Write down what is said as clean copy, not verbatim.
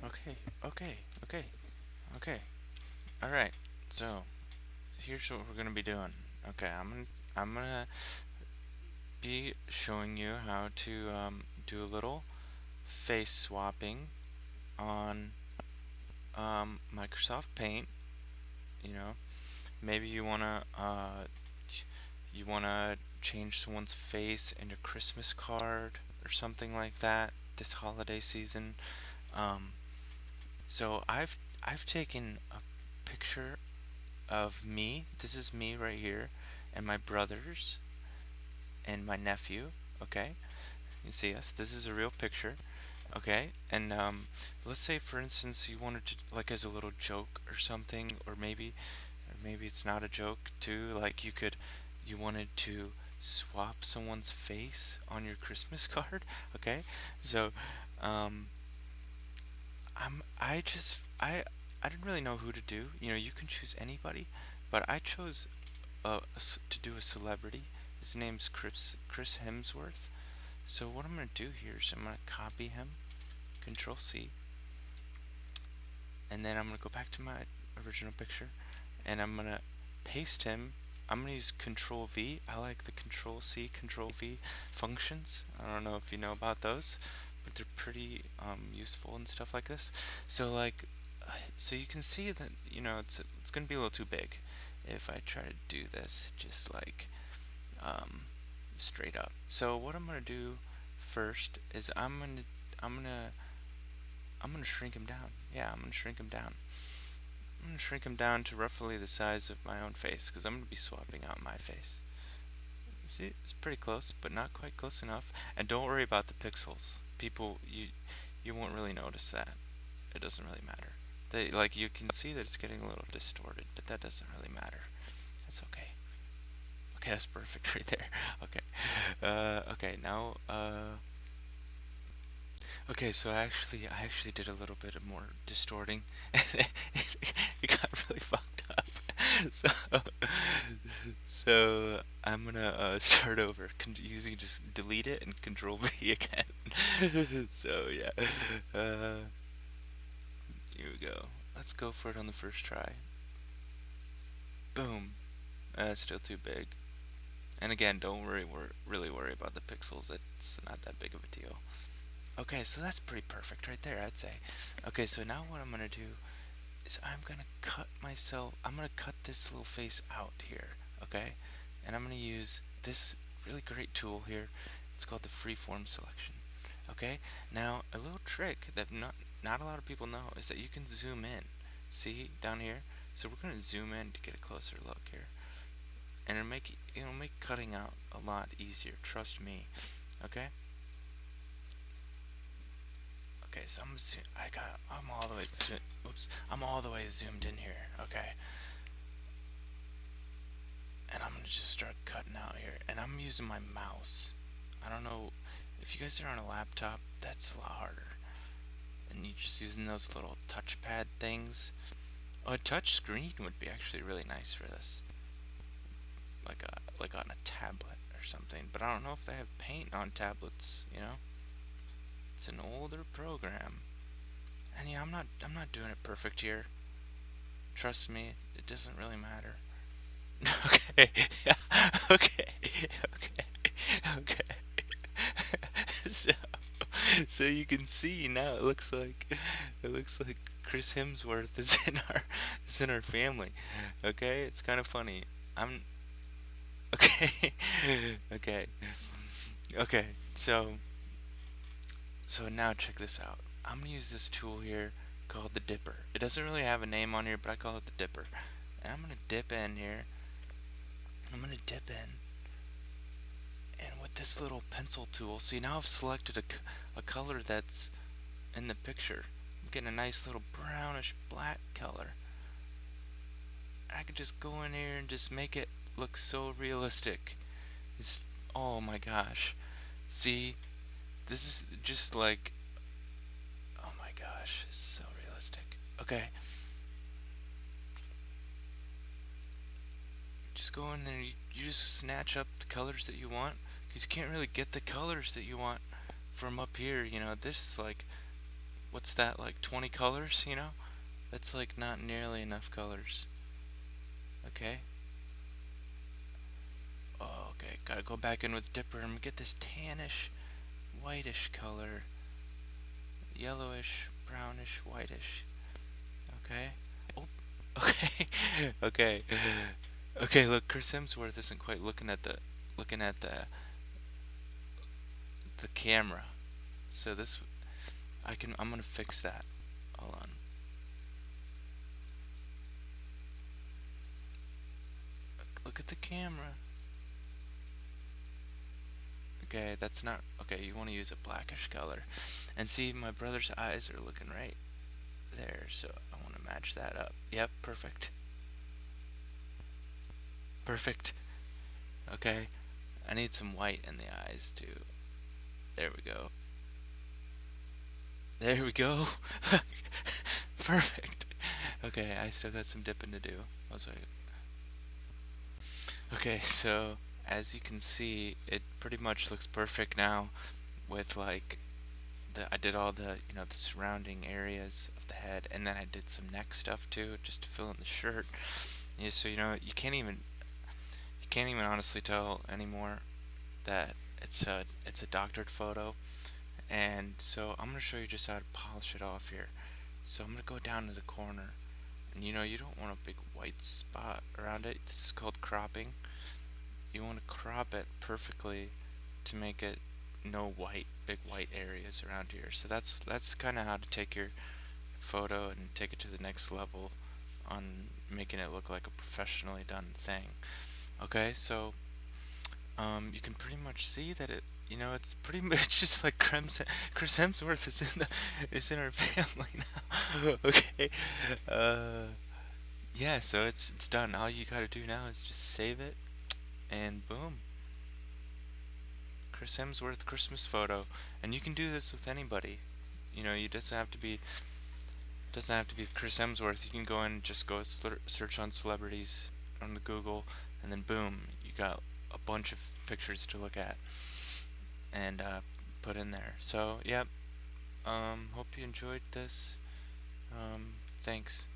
Okay, okay, okay, okay. All right. So here's what we're gonna be doing. Okay, I'm gonna be showing you how to do a little face swapping on Microsoft Paint. You know, maybe you wanna change someone's face in your Christmas card or something like that this holiday season. Um, so I've taken a picture of me. This is me right here, and my brothers and my nephew. Okay, you see us. This is a real picture. Okay, and let's say for instance you wanted to like as a little joke or something, or maybe it's not a joke too. Like you wanted to swap someone's face on your Christmas card. Okay, so um, I didn't really know who to do. You know, you can choose anybody, but I chose to do a celebrity. His name's Chris Hemsworth. So what I'm gonna do here is I'm gonna copy him, Control C, and then I'm gonna go back to my original picture, and I'm gonna paste him. I'm gonna use Control V. I like the Control C, Control V functions. I don't know if you know about those, but they're pretty useful and stuff like this. So like, so you can see that it's gonna be a little too big if I try to do this just like um, straight up. So what I'm gonna do first is I'm gonna I'm gonna shrink him down. Yeah, I'm gonna shrink him down. I'm gonna shrink him down to roughly the size of my own face because I'm gonna be swapping out my face. See, it's pretty close, but not quite close enough. And don't worry about the pixels. You won't really notice that. It doesn't really matter. You can see that it's getting a little distorted, but that doesn't really matter. That's okay. Okay, that's perfect right there. Okay. Okay, now okay, so I actually did a little bit of more distorting. It got really fucked up. So, so I'm gonna start over using just delete it and Control V again. So yeah, uh, here we go. Let's go for it on the first try. Boom. That's still too big. And again, don't really worry about the pixels. It's not that big of a deal. Okay, so that's pretty perfect right there, I'd say. Okay, so now what I'm gonna do is I'm gonna cut this little face out here, okay? And I'm gonna use this really great tool here. It's called the freeform selection. Okay? Now, a little trick that not a lot of people know is that you can zoom in. See down here? So we're gonna zoom in to get a closer look here. And it'll make cutting out a lot easier, trust me. Okay? Okay, so I'm all the way zoomed in here, okay? And I'm gonna just start cutting out here. And I'm using my mouse. I don't know if you guys are on a laptop, that's a lot harder. And you're just using those little touchpad things. Oh, a touch screen would be actually really nice for this, like on a tablet or something. But I don't know if they have Paint on tablets. It's an older program. And yeah, I'm not doing it perfect here. Trust me, it doesn't really matter. Okay. Okay. Okay. Okay. so, so you can see now it looks like Chris Hemsworth is in our family. Okay, it's kind of funny. I'm okay. Okay. Okay. So now check this out. I'm gonna use this tool here called the dipper. It doesn't really have a name on here, but I call it the dipper. And I'm gonna dip in here. I'm gonna dip in, and with this little pencil tool, see now I've selected a color that's in the picture. I'm getting a nice little brownish black color. I could just go in here and just make it look so realistic. It's, oh my gosh. See, this is just like, oh my gosh, it's so realistic. Okay, just go in there, you just snatch up the colors that you want, because you can't really get the colors that you want from up here. This is like what's that, like 20 colors, you know? That's like not nearly enough colors. Okay. Oh, okay. Gotta go back in with Dipper and get this tannish, whitish color. Yellowish, brownish, whitish. Okay. Oh, okay. Okay. Okay, look, Chris Hemsworth isn't quite looking at the camera. So this I'm gonna fix that. Hold on. Look at the camera. Okay, that's not okay. You want to use a blackish color, and see my brother's eyes are looking right there. So I want to match that up. Yep, perfect, perfect. Okay, I need some white in the eyes too. There we go. There we go. Perfect. Okay, I still got some dipping to do. I was like, okay, so as you can see, it pretty much looks perfect now with like I did all the the surrounding areas of the head, and then I did some neck stuff too, just to fill in the shirt. Yeah, so you can't even honestly tell anymore that it's a doctored photo. And so I'm gonna show you just how to polish it off here. So I'm gonna go down to the corner, and you don't want a big white spot around it. This is called cropping. You want to crop it perfectly to make it no big white areas around here. So that's kind of how to take your photo and take it to the next level on making it look like a professionally done thing. Okay, so you can pretty much see that it's pretty much just like Chris Hemsworth is in our family now. Okay, uh, yeah, so it's done. All you gotta do now is just save it, and boom, Chris Hemsworth Christmas photo. And you can do this with anybody. You doesn't have to be Chris Hemsworth. You can go in and just go search on celebrities on the Google, and then boom, you got a bunch of pictures to look at and put in there. So, yep. Hope you enjoyed this. Thanks.